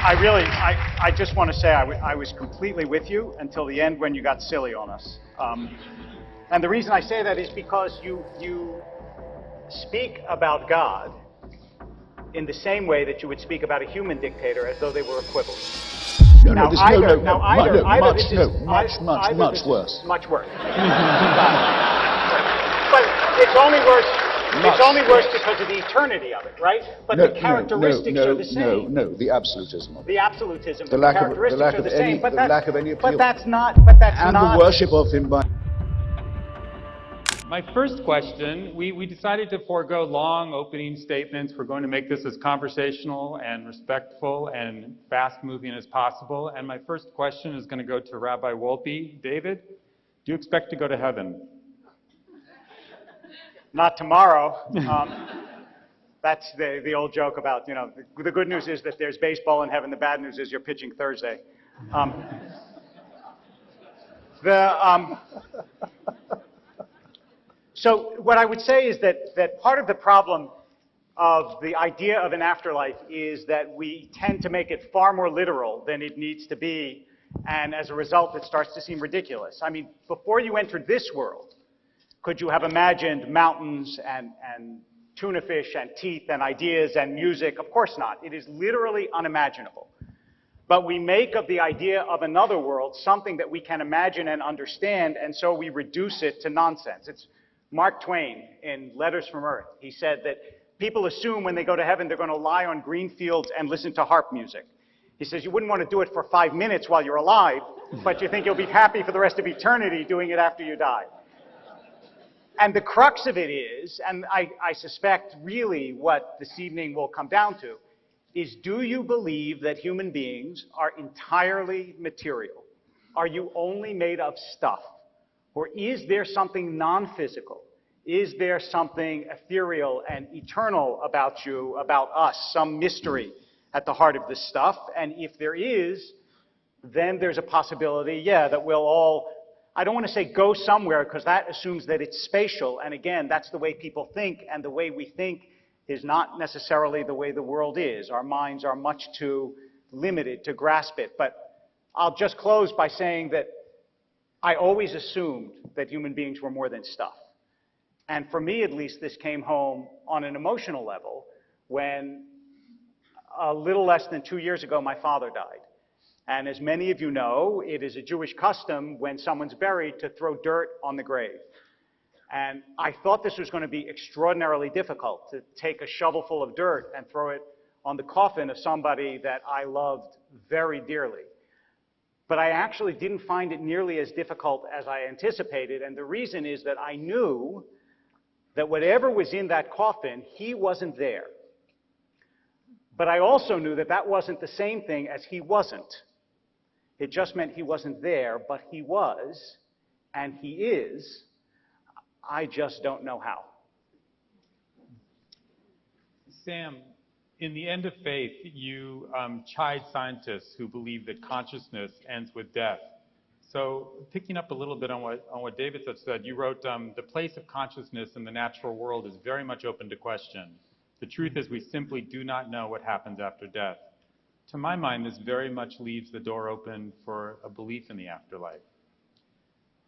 I just want to say I was completely with you until the end when you got silly on us. And the reason I say that is because you speak about God in the same way that you would speak about a human dictator as though they were equivalent. Much worse. Much worse. But it's only worse. It's only worse because of the eternity of it, right? But the characteristics are the same. No, the absolutism of it. The absolutism. The lack of any appeal. But that's not. And the worship of him by. My first question, we decided to forego long opening statements. We're going to make this as conversational and respectful and fast-moving as possible. And my first question is going to go to Rabbi Wolpe. David, do you expect to go to heaven? Not tomorrow. That's the old joke about, the good news is that there's baseball in heaven. The bad news is you're pitching Thursday. So what I would say is that part of the problem of the idea of an afterlife is that we tend to make it far more literal than it needs to be, and as a result, it starts to seem ridiculous. I mean, before you entered this world, could you have imagined mountains and tuna fish and teeth and ideas and music? Of course not. It is literally unimaginable. But we make of the idea of another world something that we can imagine and understand, and so we reduce it to nonsense. It's Mark Twain in Letters from Earth. He said that people assume when they go to heaven they're going to lie on green fields and listen to harp music. He says you wouldn't want to do it for 5 minutes while you're alive, but you think you'll be happy for the rest of eternity doing it after you die. And the crux of it is, and I suspect really what this evening will come down to, is do you believe that human beings are entirely material? Are you only made of stuff? Or is there something non-physical? Is there something ethereal and eternal about you, about us, some mystery at the heart of this stuff? And if there is, then there's a possibility, that we'll all, I don't want to say go somewhere because that assumes that it's spatial. And again, that's the way people think, and the way we think is not necessarily the way the world is. Our minds are much too limited to grasp it. But I'll just close by saying that I always assumed that human beings were more than stuff. And for me, at least, this came home on an emotional level when a little less than 2 years ago, my father died. And as many of you know, it is a Jewish custom when someone's buried to throw dirt on the grave. And I thought this was going to be extraordinarily difficult, to take a shovel full of dirt and throw it on the coffin of somebody that I loved very dearly. But I actually didn't find it nearly as difficult as I anticipated, and the reason is that I knew that whatever was in that coffin, he wasn't there. But I also knew that that wasn't the same thing as he wasn't. It just meant he wasn't there, but he was, and he is. I just don't know how. Sam, in The End of Faith, you chide scientists who believe that consciousness ends with death. So picking up a little bit on what David said, you wrote, the place of consciousness in the natural world is very much open to question. The truth is we simply do not know what happens after death. To my mind, this very much leaves the door open for a belief in the afterlife.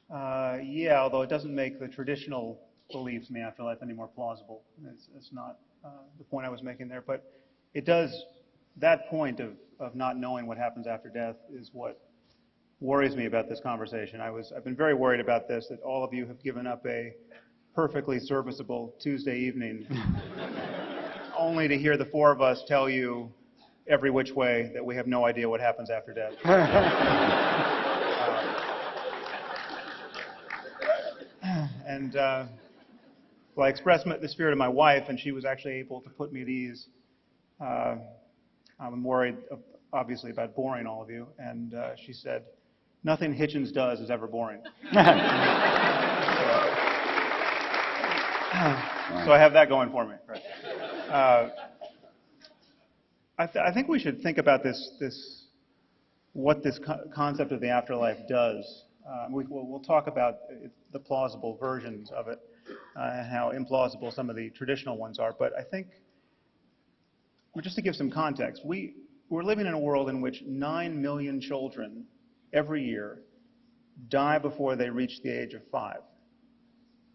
Although it doesn't make the traditional beliefs in the afterlife any more plausible. It's not the point I was making there. But it does, that point of not knowing what happens after death is what worries me about this conversation. I've been very worried about this, that all of you have given up a perfectly serviceable Tuesday evening only to hear the four of us tell you every which way that we have no idea what happens after death. Well, I expressed the fear to my wife, and she was actually able to put me at ease. I'm worried, obviously, about boring all of you, and she said, nothing Hitchens does is ever boring. So I have that going for me. Right. I think we should think about what this concept of the afterlife does. We'll talk about the plausible versions of it and how implausible some of the traditional ones are. But I think, just to give some context, we're living in a world in which 9 million children every year die before they reach the age of 5.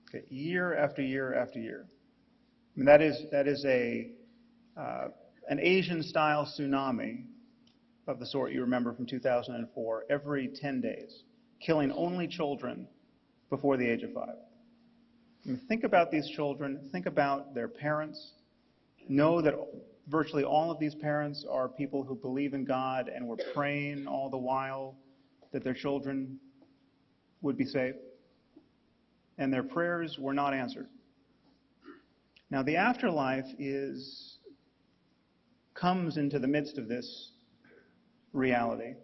Okay, year after year after year. I mean, that is an Asian-style tsunami of the sort you remember from 2004 every 10 days, killing only children before the age of 5. I mean, think about these children. Think about their parents. Know that virtually all of these parents are people who believe in God and were praying all the while that their children would be saved. And their prayers were not answered. Now, the afterlife comes into the midst of this reality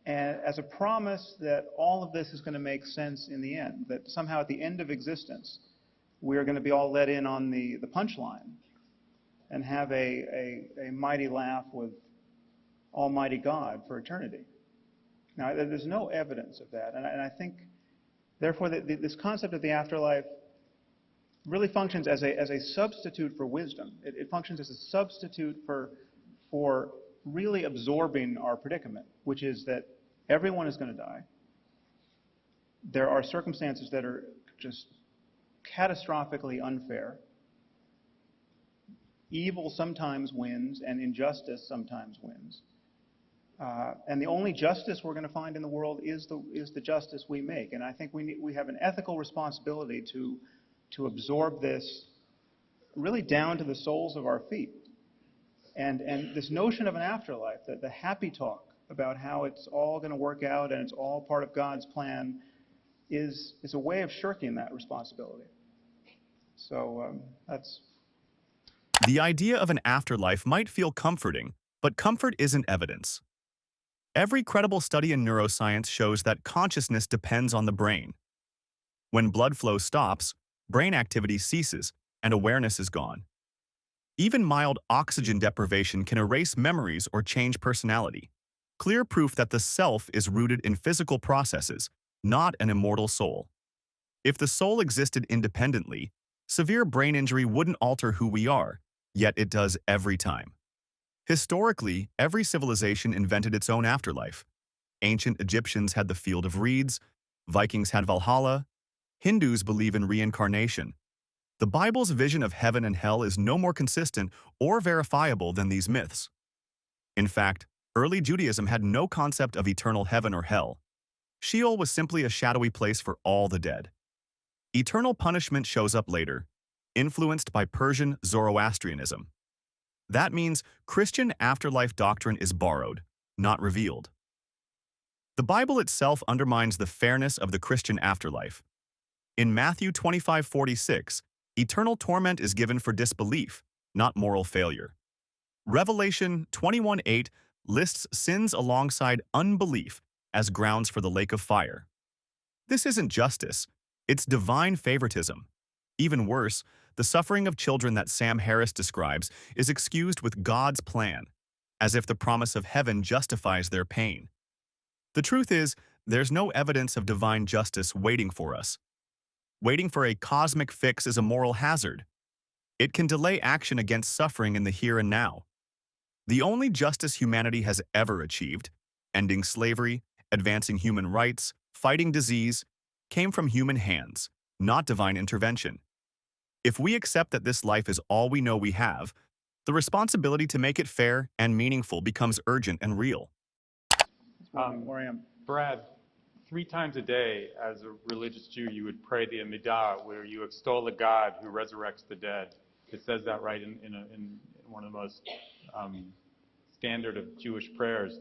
and as a promise that all of this is going to make sense in the end, that somehow at the end of existence, we're going to be all let in on the punchline and have a mighty laugh with Almighty God for eternity. Now, there's no evidence of that, and I think, therefore, this concept of the afterlife really functions as a substitute for wisdom. It functions as a substitute for really absorbing our predicament, which is that everyone is going to die. There are circumstances that are just catastrophically unfair. Evil sometimes wins, and injustice sometimes wins. And the only justice we're going to find in the world is the justice we make. And I think we have an ethical responsibility to absorb this really down to the soles of our feet. And this notion of an afterlife, the happy talk about how it's all going to work out and it's all part of God's plan, is a way of shirking that responsibility. So that's... The idea of an afterlife might feel comforting, but comfort isn't evidence. Every credible study in neuroscience shows that consciousness depends on the brain. When blood flow stops, brain activity ceases, and awareness is gone. Even mild oxygen deprivation can erase memories or change personality. Clear proof that the self is rooted in physical processes, not an immortal soul. If the soul existed independently, severe brain injury wouldn't alter who we are, yet it does every time. Historically, every civilization invented its own afterlife. Ancient Egyptians had the Field of Reeds, Vikings had Valhalla, Hindus believe in reincarnation. The Bible's vision of heaven and hell is no more consistent or verifiable than these myths. In fact, early Judaism had no concept of eternal heaven or hell. Sheol was simply a shadowy place for all the dead. Eternal punishment shows up later, influenced by Persian Zoroastrianism. That means Christian afterlife doctrine is borrowed, not revealed. The Bible itself undermines the fairness of the Christian afterlife. In Matthew 25:46, eternal torment is given for disbelief, not moral failure. Revelation 21:8 lists sins alongside unbelief as grounds for the lake of fire. This isn't justice, it's divine favoritism. Even worse, the suffering of children that Sam Harris describes is excused with God's plan, as if the promise of heaven justifies their pain. The truth is, there's no evidence of divine justice waiting for us. Waiting for a cosmic fix is a moral hazard. It can delay action against suffering in the here and now. The only justice humanity has ever achieved, ending slavery, advancing human rights, fighting disease, came from human hands, not divine intervention. If we accept that this life is all we know we have, the responsibility to make it fair and meaningful becomes urgent and real. where I am. Brad, 3 times a day as a religious Jew, you would pray the Amidah, where you extol a God who resurrects the dead. It says that right in one of the most standard of Jewish prayers.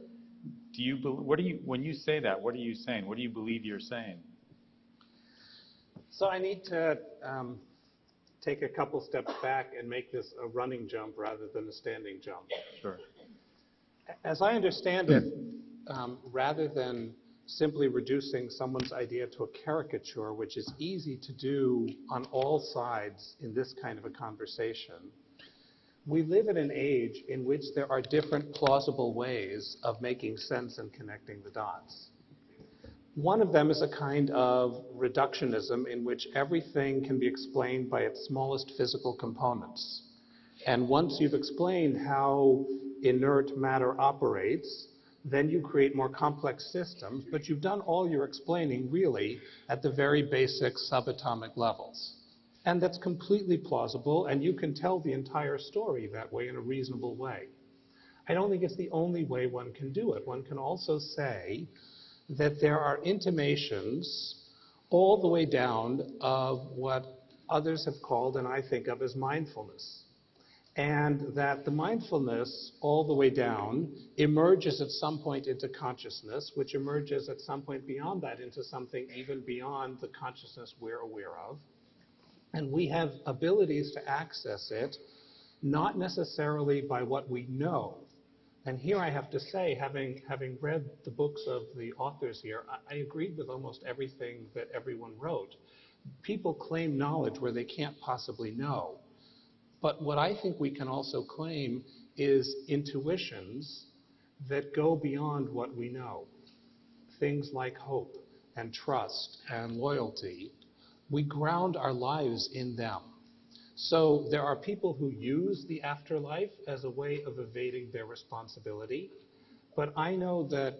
When you say that, what are you saying? What do you believe you're saying? So I need to take a couple steps back and make this a running jump rather than a standing jump. Sure. As I understand it, rather than simply reducing someone's idea to a caricature, which is easy to do on all sides in this kind of a conversation, we live in an age in which there are different plausible ways of making sense and connecting the dots. One of them is a kind of reductionism in which everything can be explained by its smallest physical components. And once you've explained how inert matter operates, then you create more complex systems, but you've done all your explaining really at the very basic subatomic levels. And that's completely plausible, and you can tell the entire story that way in a reasonable way. I don't think it's the only way one can do it. One can also say that there are intimations all the way down of what others have called, and I think of as mindfulness. And that the mindfulness all the way down emerges at some point into consciousness, which emerges at some point beyond that into something even beyond the consciousness we're aware of. And we have abilities to access it, not necessarily by what we know. And here I have to say, having read the books of the authors here, I agreed with almost everything that everyone wrote. People claim knowledge where they can't possibly know. But what I think we can also claim is intuitions that go beyond what we know. Things like hope and trust and loyalty. We ground our lives in them. So there are people who use the afterlife as a way of evading their responsibility. But I know that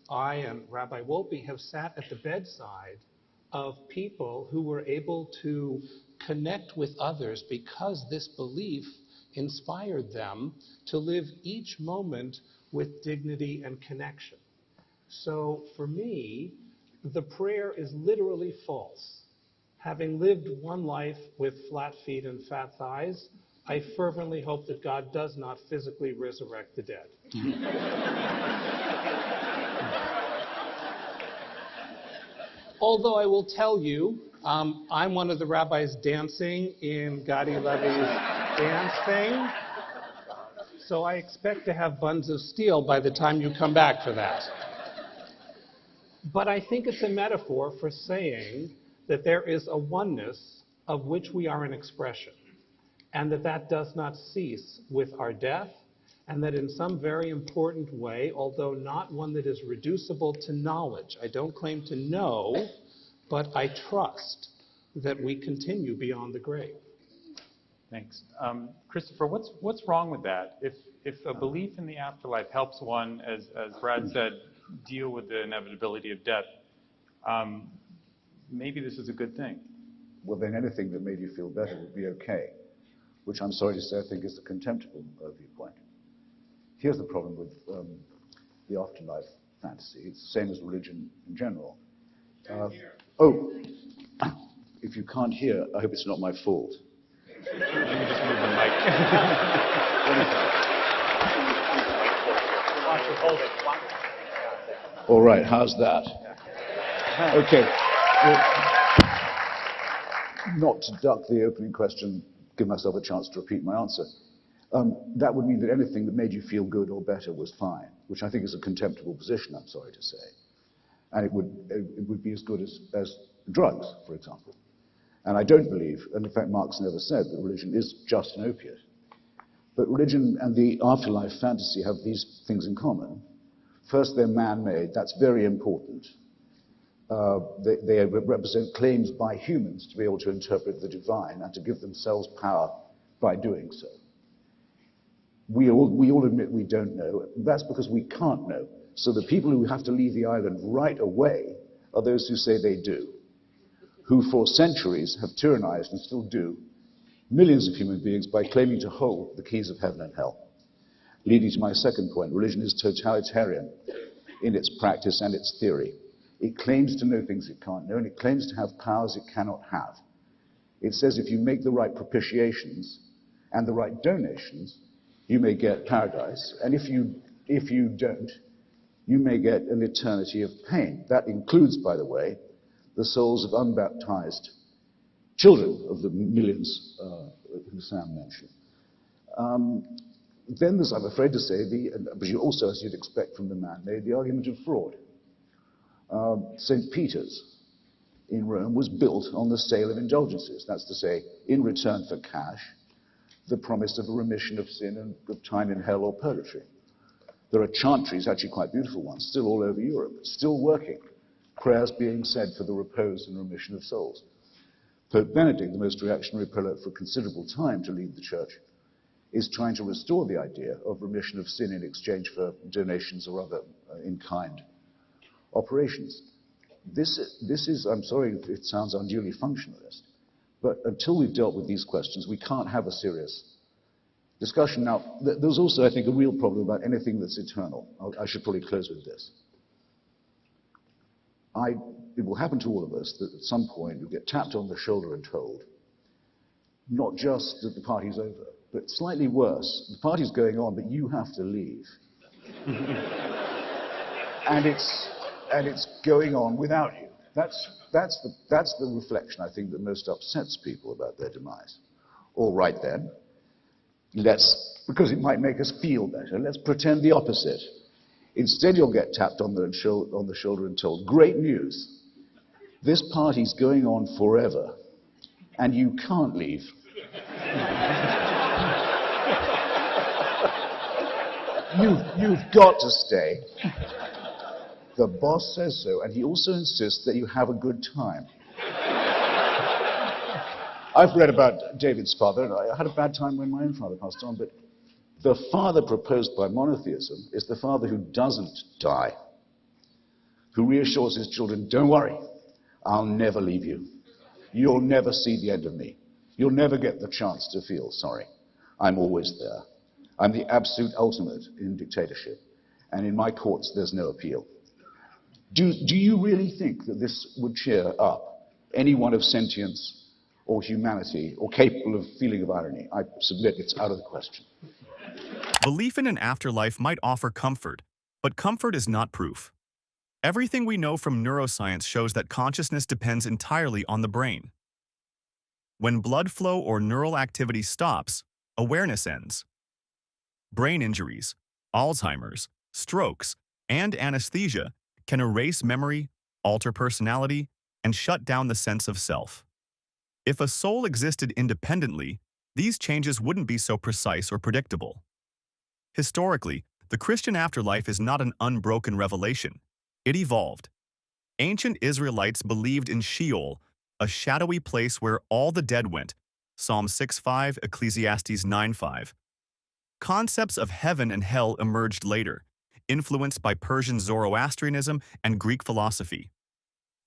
I and Rabbi Wolpe have sat at the bedside of people who were able to connect with others because this belief inspired them to live each moment with dignity and connection. So for me, the prayer is literally false. Having lived one life with flat feet and fat thighs, I fervently hope that God does not physically resurrect the dead. Although I will tell you, I'm one of the rabbis dancing in Gadi Levi's dance thing, so I expect to have buns of steel by the time you come back for that. But I think it's a metaphor for saying that there is a oneness of which we are an expression, and that does not cease with our death, and that in some very important way, although not one that is reducible to knowledge, I don't claim to know, but I trust that we continue beyond the grave. Thanks. Christopher, what's wrong with that? If a belief in the afterlife helps one, as Brad said, deal with the inevitability of death, maybe this is a good thing. Well, then anything that made you feel better would be okay, which I'm sorry to say I think is the contemptible viewpoint. Here's the problem with the afterlife fantasy. It's the same as religion in general. If you can't hear, I hope it's not my fault. Let me just move the mic. All right, how's that? Okay. Well, not to duck the opening question, give myself a chance to repeat my answer. That would mean that anything that made you feel good or better was fine, which I think is a contemptible position, I'm sorry to say. And it would be as good as drugs, for example. And I don't believe, and in fact Marx never said, that religion is just an opiate. But religion and the afterlife fantasy have these things in common. First, they're man-made. That's very important. They represent claims by humans to be able to interpret the divine and to give themselves power by doing so. We all admit we don't know. That's because we can't know. So the people who have to leave the island right away are those who say they do, who for centuries have tyrannized and still do millions of human beings by claiming to hold the keys of heaven and hell. Leading to my second point, religion is totalitarian in its practice and its theory. It claims to know things it can't know, and it claims to have powers it cannot have. It says if you make the right propitiations and the right donations, you may get paradise, and if you don't, you may get an eternity of pain. That includes, by the way, the souls of unbaptized children of the millions who Sam mentioned. Then there's, I'm afraid to say, but you also, as you'd expect from the man-made, the argument of fraud. St. Peter's in Rome was built on the sale of indulgences. That's to say, in return for cash, the promise of a remission of sin and of time in hell or purgatory. There are chantries, actually quite beautiful ones, still all over Europe, still working. Prayers being said for the repose and remission of souls. Pope Benedict, the most reactionary prelate for considerable time to lead the church is trying to restore the idea of remission of sin in exchange for donations or other in-kind operations. This is, I'm sorry if it sounds unduly functionalist, but until we've dealt with these questions, we can't have a serious discussion. Now, there's also, I think, a real problem about anything that's eternal. I should probably close with this. It will happen to all of us that at some point you get tapped on the shoulder and told, not just that the party's over, but slightly worse, the party's going on, but you have to leave. and it's going on without you. That's the reflection, I think, that most upsets people about their demise. All right then, because it might make us feel better, let's pretend the opposite. Instead, you'll get tapped on the shoulder and told, great news, this party's going on forever, and you can't leave. You've got to stay. The boss says so, and he also insists that you have a good time. I've read about David's father, and I had a bad time when my own father passed on, but the father proposed by monotheism is the father who doesn't die, who reassures his children, don't worry, I'll never leave you. You'll never see the end of me. You'll never get the chance to feel sorry. I'm always there. I'm the absolute ultimate in dictatorship, and in my courts there's no appeal. Do you really think that this would cheer up anyone of sentience or humanity or capable of feeling of irony? I submit it's out of the question. Belief in an afterlife might offer comfort, but comfort is not proof. Everything we know from neuroscience shows that consciousness depends entirely on the brain. When blood flow or neural activity stops, awareness ends. Brain injuries, Alzheimer's, strokes, and anesthesia can erase memory, alter personality, and shut down the sense of self. If a soul existed independently, these changes wouldn't be so precise or predictable. Historically, the Christian afterlife is not an unbroken revelation. It evolved. Ancient Israelites believed in Sheol, a shadowy place where all the dead went, Psalm 6:5, Ecclesiastes 9:5. Concepts of heaven and hell emerged later, influenced by Persian Zoroastrianism and Greek philosophy.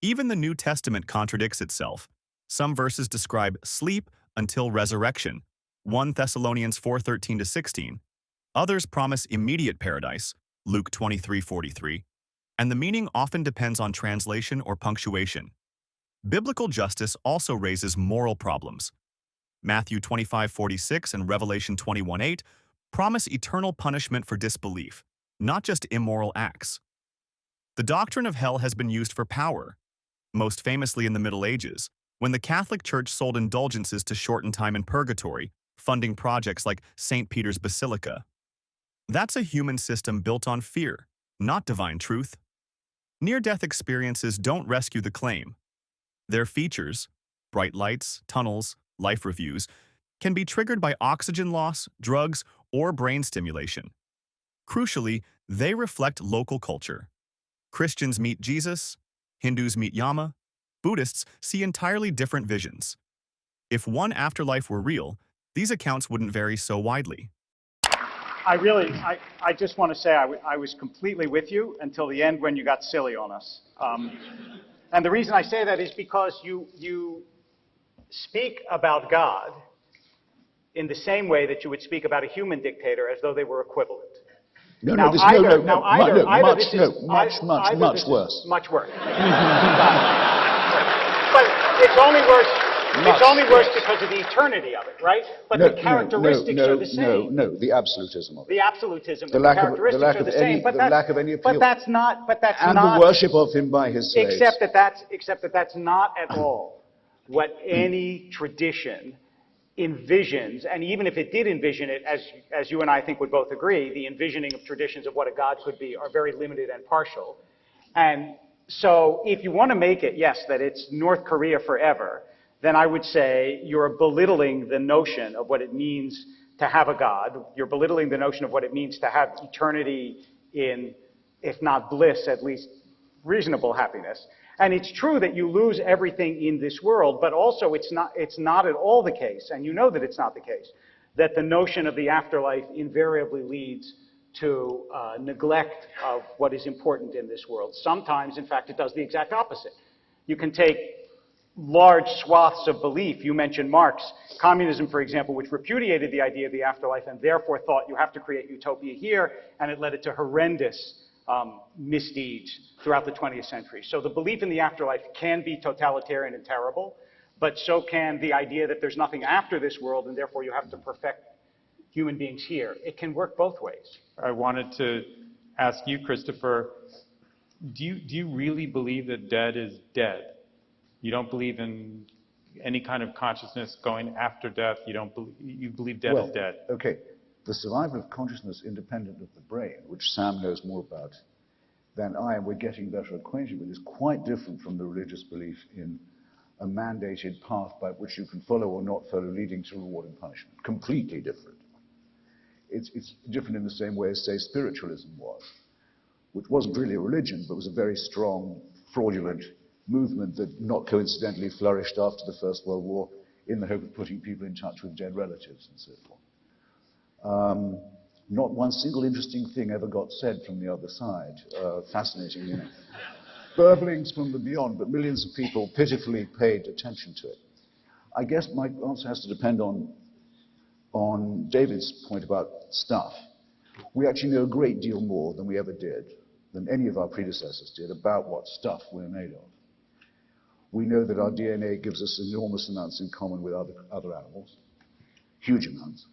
Even the New Testament contradicts itself. Some verses describe sleep until resurrection, 1 Thessalonians 4:13-16. Others promise immediate paradise, Luke 23:43, and the meaning often depends on translation or punctuation. Biblical justice also raises moral problems. Matthew 25:46 and Revelation 21:8 promise eternal punishment for disbelief, not just immoral acts. The doctrine of hell has been used for power, most famously in the Middle Ages, when the Catholic Church sold indulgences to shorten time in purgatory, funding projects like St. Peter's Basilica. That's a human system built on fear, not divine truth. Near-death experiences don't rescue the claim. Their features, bright lights, tunnels, life reviews, can be triggered by oxygen loss, drugs, or brain stimulation. Crucially, they reflect local culture. Christians meet Jesus, Hindus meet Yama, Buddhists see entirely different visions. If one afterlife were real, these accounts wouldn't vary so widely. I just want to say I was completely with you until the end when you got silly on us. And the reason I say that is because you speak about God in the same way that you would speak about a human dictator as though they were equivalent. Much worse. Much worse. But it's only worse. It's only worse because of the eternity of it, right? But the characteristics are the same. No, the absolutism of it. The absolutism. The lack of any appeal. But that's not. And the worship of him by his slaves. Except that that's not at all what any tradition envisions. And even if it did envision it, as you and I think would both agree, the envisioning of traditions of what a god could be are very limited and partial. And so, if you want to make it, yes, that it's North Korea forever, then I would say you're belittling the notion of what it means to have a God. You're belittling the notion of what it means to have eternity in, if not bliss, at least reasonable happiness. And it's true that you lose everything in this world, but also it's not at all the case, and you know that it's not the case, that the notion of the afterlife invariably leads to neglect of what is important in this world. Sometimes, in fact, it does the exact opposite. You can take large swaths of belief. You mentioned Marx. Communism, for example, which repudiated the idea of the afterlife and therefore thought you have to create utopia here, and it led it to horrendous misdeeds throughout the 20th century. So the belief in the afterlife can be totalitarian and terrible, but so can the idea that there's nothing after this world and therefore you have to perfect human beings here. It can work both ways. I wanted to ask you, Christopher, do you really believe that dead is dead? You don't believe in any kind of consciousness going after death? You believe dead is dead? Okay. The survival of consciousness independent of the brain, which Sam knows more about than I, and we're getting better acquainted with, is quite different from the religious belief in a mandated path by which you can follow or not follow, leading to reward and punishment. Completely different. It's different in the same way as, say, spiritualism was, which wasn't really a religion, but was a very strong, fraudulent movement that not coincidentally flourished after the First World War in the hope of putting people in touch with dead relatives and so forth. Not one single interesting thing ever got said from the other side. Fascinating, you know. Burblings from the beyond, but millions of people pitifully paid attention to it. I guess my answer has to depend on David's point about stuff. We actually know a great deal more than we ever did, than any of our predecessors did, about what stuff we're made of. We know that our DNA gives us enormous amounts in common with other animals, huge amounts.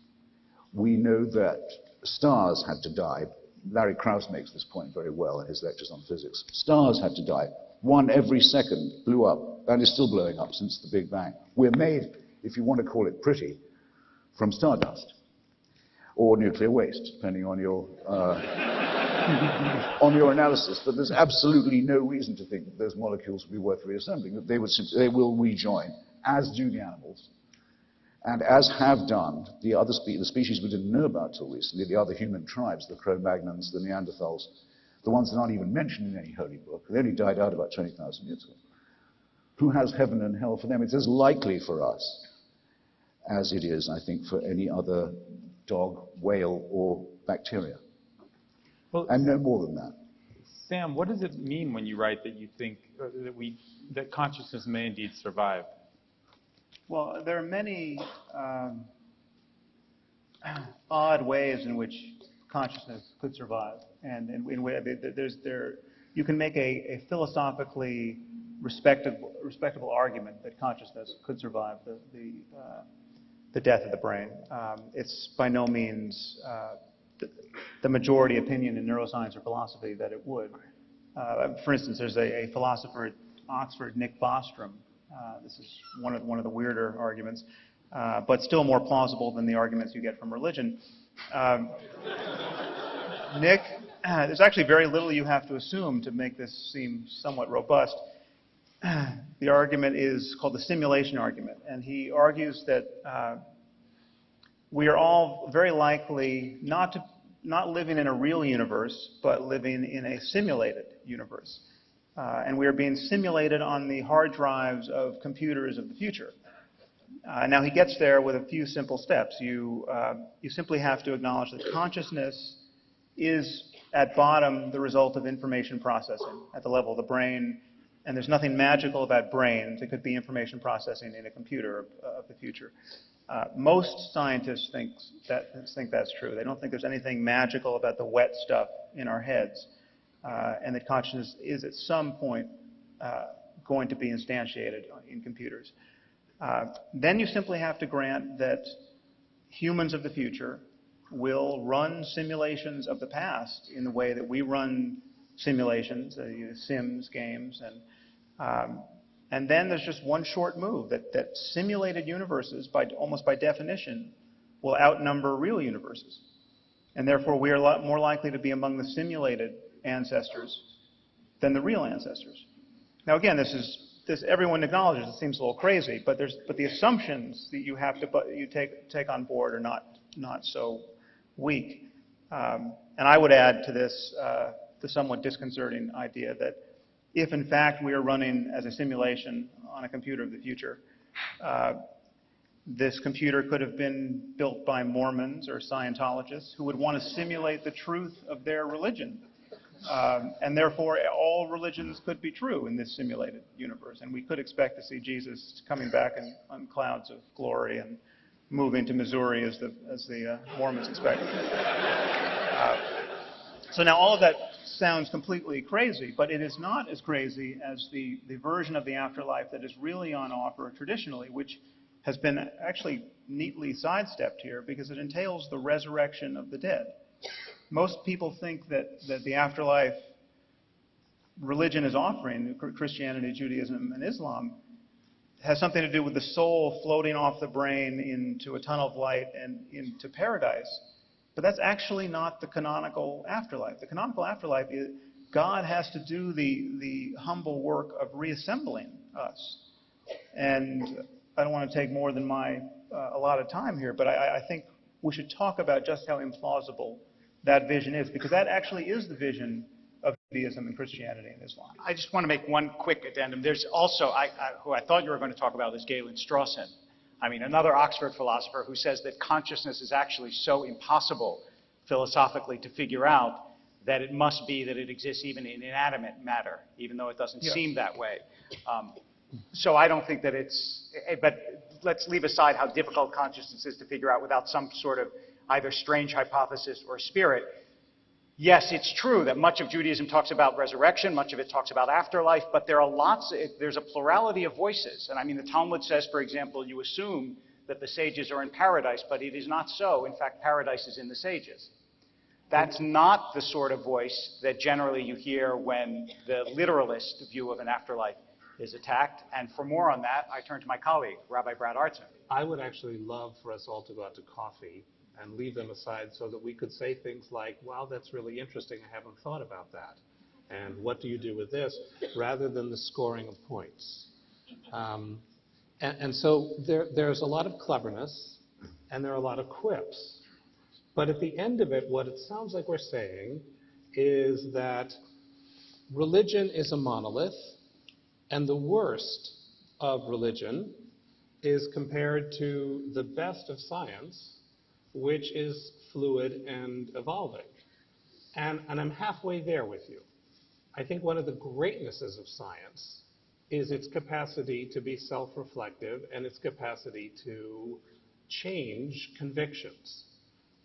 We know that stars had to die. Larry Krauss makes this point very well in his lectures on physics. Stars had to die. One every second blew up, and is still blowing up since the Big Bang. We're made, if you want to call it pretty, from stardust or nuclear waste, depending on your on your analysis. But there's absolutely no reason to think that those molecules would be worth reassembling, that they will rejoin, as do the animals, and as have done the species we didn't know about till recently, the other human tribes, the Cro-Magnons, the Neanderthals, the ones that aren't even mentioned in any holy book. They only died out about 20,000 years ago. Who has heaven and hell for them? It's as likely for us as it is, I think, for any other dog, whale, or bacteria. Well, And no more than that. Sam, what does it mean when you write that you think that consciousness may indeed survive? Well, there are many odd ways in which consciousness could survive, and you can make a philosophically respectable argument that consciousness could survive the death of the brain. It's by no means the majority opinion in neuroscience or philosophy that it would. For instance, there's a philosopher at Oxford, Nick Bostrom. This is one of the weirder arguments, but still more plausible than the arguments you get from religion. Nick, there's actually very little you have to assume to make this seem somewhat robust. The argument is called the simulation argument, and he argues that we are all very likely not living in a real universe, but living in a simulated universe. And we are being simulated on the hard drives of computers of the future. Now he gets there with a few simple steps. You simply have to acknowledge that consciousness is at bottom the result of information processing at the level of the brain, and there's nothing magical about brains. It could be information processing in a computer of the future. Most scientists think that's true. They don't think there's anything magical about the wet stuff in our heads, and that consciousness is at some point going to be instantiated in computers. Then you simply have to grant that humans of the future will run simulations of the past in the way that we run simulations, Sims games, and then there's just one short move, that simulated universes, almost by definition, will outnumber real universes. And therefore, we are a lot more likely to be among the simulated ancestors than the real ancestors. Now, again, everyone acknowledges it seems a little crazy, but the assumptions that you take on board are not so weak. And I would add to this the somewhat disconcerting idea that if, in fact, we are running as a simulation on a computer of the future, This computer could have been built by Mormons or Scientologists who would want to simulate the truth of their religion. And therefore, all religions could be true in this simulated universe. And we could expect to see Jesus coming back on clouds of glory and moving to Missouri as the Mormons expect. So now all of that sounds completely crazy, but it is not as crazy as the version of the afterlife that is really on offer traditionally, which has been actually neatly sidestepped here because it entails the resurrection of the dead. Most people think that the afterlife religion is offering, Christianity, Judaism, and Islam, has something to do with the soul floating off the brain into a tunnel of light and into paradise. But that's actually not the canonical afterlife. The canonical afterlife is God has to do the humble work of reassembling us. And I don't want to take more than my allotted time here, but I think we should talk about just how implausible that vision is, because that actually is the vision of Judaism and Christianity and Islam. I just want to make one quick addendum. There's also, who I thought you were going to talk about, is Galen Strawson. I mean, another Oxford philosopher who says that consciousness is actually so impossible philosophically to figure out that it must be that it exists even in inanimate matter, even though it doesn't seem that way. So I don't think that it's, but let's leave aside how difficult consciousness is to figure out without some sort of either strange hypothesis or spirit. Yes, it's true that much of Judaism talks about resurrection, much of it talks about afterlife, but there are there's a plurality of voices. And I mean, the Talmud says, for example, you assume that the sages are in paradise, but it is not so. In fact, paradise is in the sages. That's not the sort of voice that generally you hear when the literalist view of an afterlife is attacked. And for more on that, I turn to my colleague, Rabbi Brad Artson. I would actually love for us all to go out to coffee and leave them aside so that we could say things like, wow, that's really interesting, I haven't thought about that. And what do you do with this? Rather than the scoring of points. And so there's a lot of cleverness and there are a lot of quips. But at the end of it, what it sounds like we're saying is that religion is a monolith, and the worst of religion is compared to the best of science, which is fluid and evolving. And I'm halfway there with you. I think one of the greatnesses of science is its capacity to be self-reflective and its capacity to change convictions.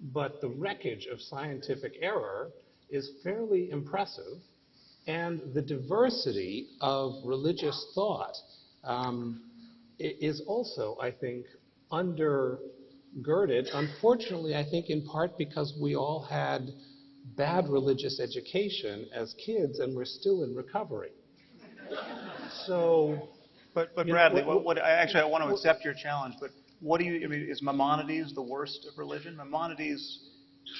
But the wreckage of scientific error is fairly impressive, and the diversity of religious thought is also, I think, undergirded, unfortunately, I think in part because we all had bad religious education as kids and we're still in recovery. So, but Bradley, I want to accept your challenge, but what do you, I mean, is Maimonides the worst of religion? Maimonides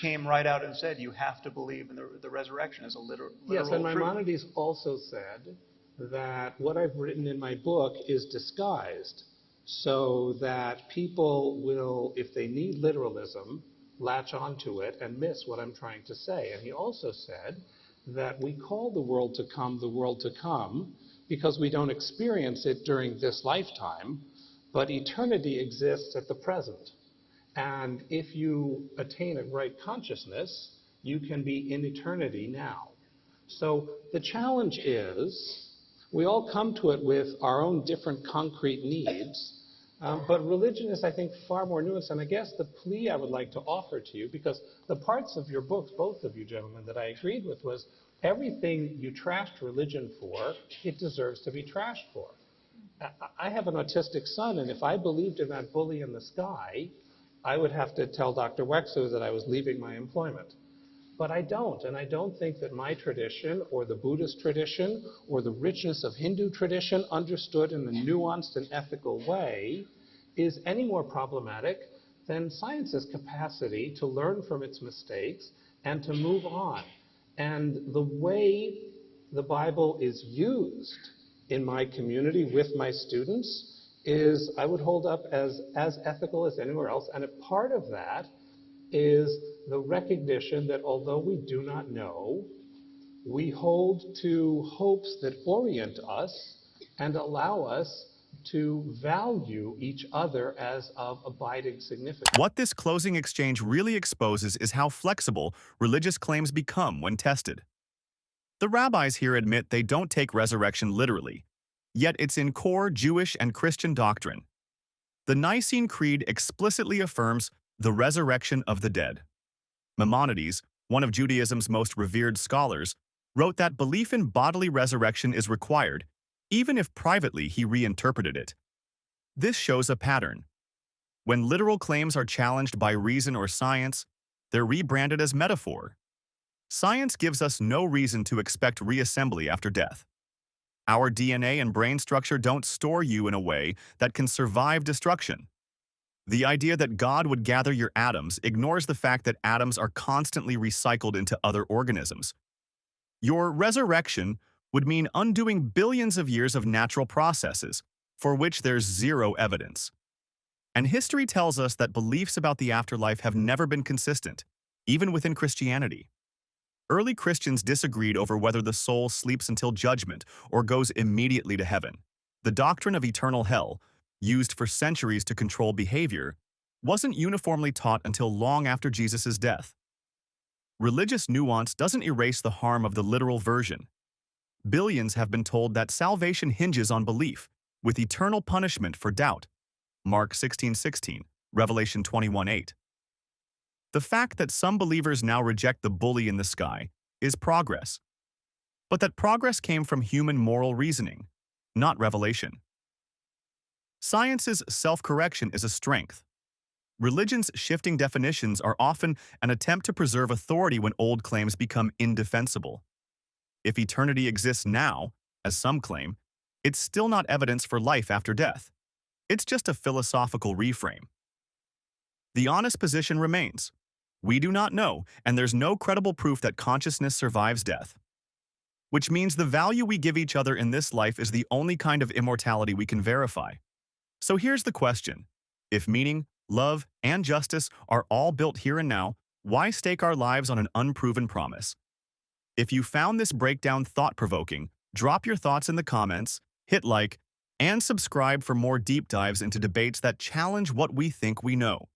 came right out and said you have to believe in the resurrection as a literal yes, and truth. Maimonides also said that what I've written in my book is disguised so that people will, if they need literalism, latch onto it and miss what I'm trying to say. And he also said that we call the world to come because we don't experience it during this lifetime, but eternity exists at the present. And if you attain a right consciousness, you can be in eternity now. So the challenge is, we all come to it with our own different concrete needs, but religion is, I think, far more nuanced. And I guess the plea I would like to offer to you, because the parts of your books, both of you gentlemen, that I agreed with was everything you trashed religion for, it deserves to be trashed for. I have an autistic son, and if I believed in that bully in the sky, I would have to tell Dr. Wexler that I was leaving my employment. But I don't, and I don't think that my tradition or the Buddhist tradition or the richness of Hindu tradition understood in a nuanced and ethical way is any more problematic than science's capacity to learn from its mistakes and to move on. And the way the Bible is used in my community with my students is, I would hold up as ethical as anywhere else. And a part of that is the recognition that although we do not know, we hold to hopes that orient us and allow us to value each other as of abiding significance. What this closing exchange really exposes is how flexible religious claims become when tested. The rabbis here admit they don't take resurrection literally, yet it's in core Jewish and Christian doctrine. The Nicene Creed explicitly affirms the resurrection of the dead. Maimonides, one of Judaism's most revered scholars, wrote that belief in bodily resurrection is required, even if privately he reinterpreted it. This shows a pattern. When literal claims are challenged by reason or science, they're rebranded as metaphor. Science gives us no reason to expect reassembly after death. Our DNA and brain structure don't store you in a way that can survive destruction. The idea that God would gather your atoms ignores the fact that atoms are constantly recycled into other organisms. Your resurrection would mean undoing billions of years of natural processes, for which there's zero evidence. And history tells us that beliefs about the afterlife have never been consistent, even within Christianity. Early Christians disagreed over whether the soul sleeps until judgment or goes immediately to heaven. The doctrine of eternal hell, used for centuries to control behavior, wasn't uniformly taught until long after Jesus' death. Religious nuance doesn't erase the harm of the literal version. Billions have been told that salvation hinges on belief, with eternal punishment for doubt. Mark 16:16, Revelation 21:8. The fact that some believers now reject the bully in the sky is progress. But that progress came from human moral reasoning, not revelation. Science's self-correction is a strength. Religion's shifting definitions are often an attempt to preserve authority when old claims become indefensible. If eternity exists now, as some claim, it's still not evidence for life after death. It's just a philosophical reframe. The honest position remains. We do not know, and there's no credible proof that consciousness survives death. Which means the value we give each other in this life is the only kind of immortality we can verify. So here's the question. If meaning, love, and justice are all built here and now, why stake our lives on an unproven promise? If you found this breakdown thought-provoking, drop your thoughts in the comments, hit like, and subscribe for more deep dives into debates that challenge what we think we know.